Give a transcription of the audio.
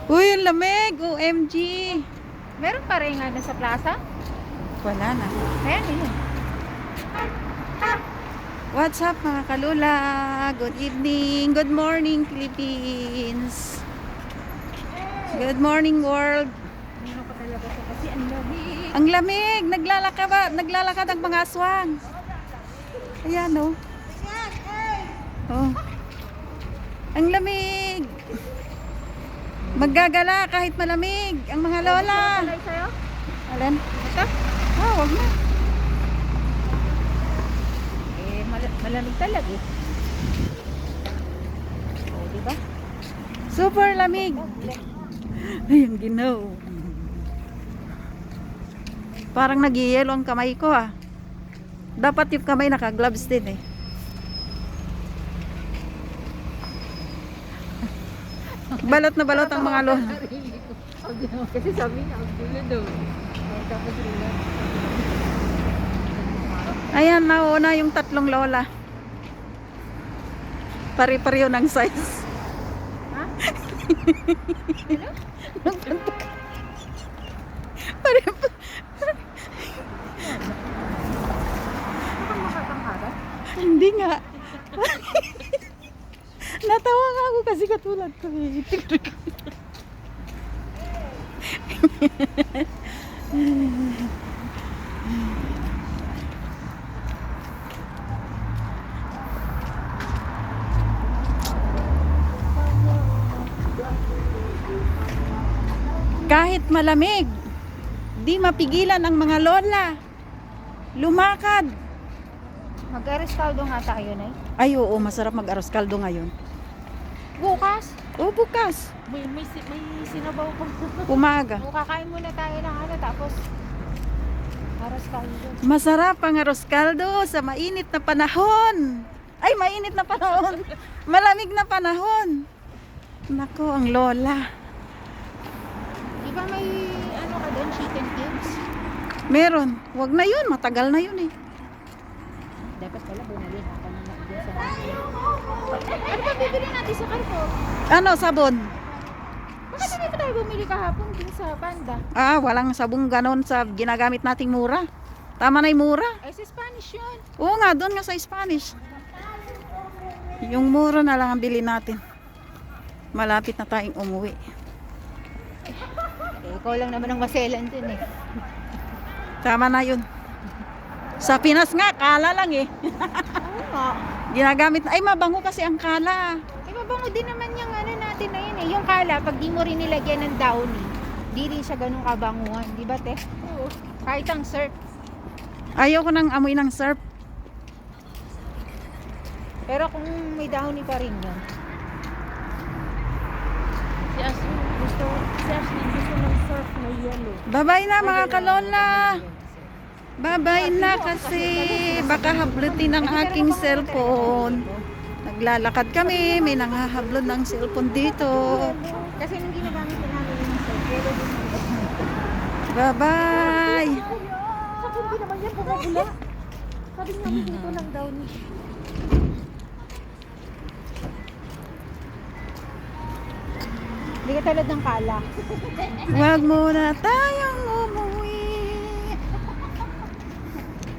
Uy, ang lamig! OMG! Meron pa rin nga sa plaza? Wala na. Ayan, yun. What's up mga kalula? Good evening, good morning Philippines. Good morning world. Ano pa talaga siya kasi ang lamig. Ang lamig, naglalakad ang mga aswang. Ayan oh. Oh. Ang lamig. Maggagala kahit malamig ang mga lola. Salay sa'yo? Alan? Ito? Wag na. Malamig talaga eh. O, diba? Super lamig. Ay, ang ginaw. Parang nag-yelo ang kamay ko ah. Dapat yung kamay naka-gloves din eh. Balot na balot ang mga lola. Kasi sabi niya, ang gulo daw. Tapos relax. Ayan, nauna yung tatlong lola. Pari-pariyo ng size. Ha? Pari Mukhang makatangkara. Hindi nga. Natawa nga ako kasi katulad ko. Kahit malamig, di mapigilan ang mga lola. Lumakad. Mag-aris kaldo nga tayo na eh. Ay oo, masarap mag-aros kaldo ngayon. Bukas. O bukas, May sinabaw pa. umaga. O, kakain muna tayo ng ano tapos aras kaldo. Masarap ang aros kaldo sa mainit na panahon. Ay, mainit na panahon. Malamig na panahon. Nako, ang lola. Di ba may ano ka doon, chicken cubes? Meron. Wag na yun, matagal na yun eh. Dapat pala bumili na kami na dyan sa ano ba bibili natin sa Carrefour? Ano, sabon? Bakit hindi pa tayo bumili kahapon din sa Panda? Ah, walang sabong ganon sa ginagamit nating mura. Tama na yung mura. Ay, sa Spanish yun. Oo nga, doon nga sa Spanish. Yung mura na lang ang bilhin natin. Malapit na tayong umuwi. Eh, ikaw lang naman ang maselan dun eh. Tama na yun. Sa Pinas nga, kala lang eh. Oo nga. Ginagamit na, ay mabango kasi ang kala. Eh, mabango din naman yung ano natin na yun eh. Yung kala, pag di mo rin nilagyan ng downy, di rin siya ganun kabanguhan. Di ba, te? Oo. Kahit ang surf. Ayoko nang amoy ng surf. Pero kung may downy pa rin yun. Si Ashley gusto ng surf na yellow. Bye-bye na mga kalola. Bye-bye na kasi baka hablutin ang aking cellphone. Naglalakad kami, may nanghahablot ng cellphone dito. Kasi nung ginagamit na namin yung surf, yellow din yung Bye-bye. Sabi hindi naman yan bumabula. Sabi niya dito lang downy. Hindi ka talad ng kala. Huwag muna tayong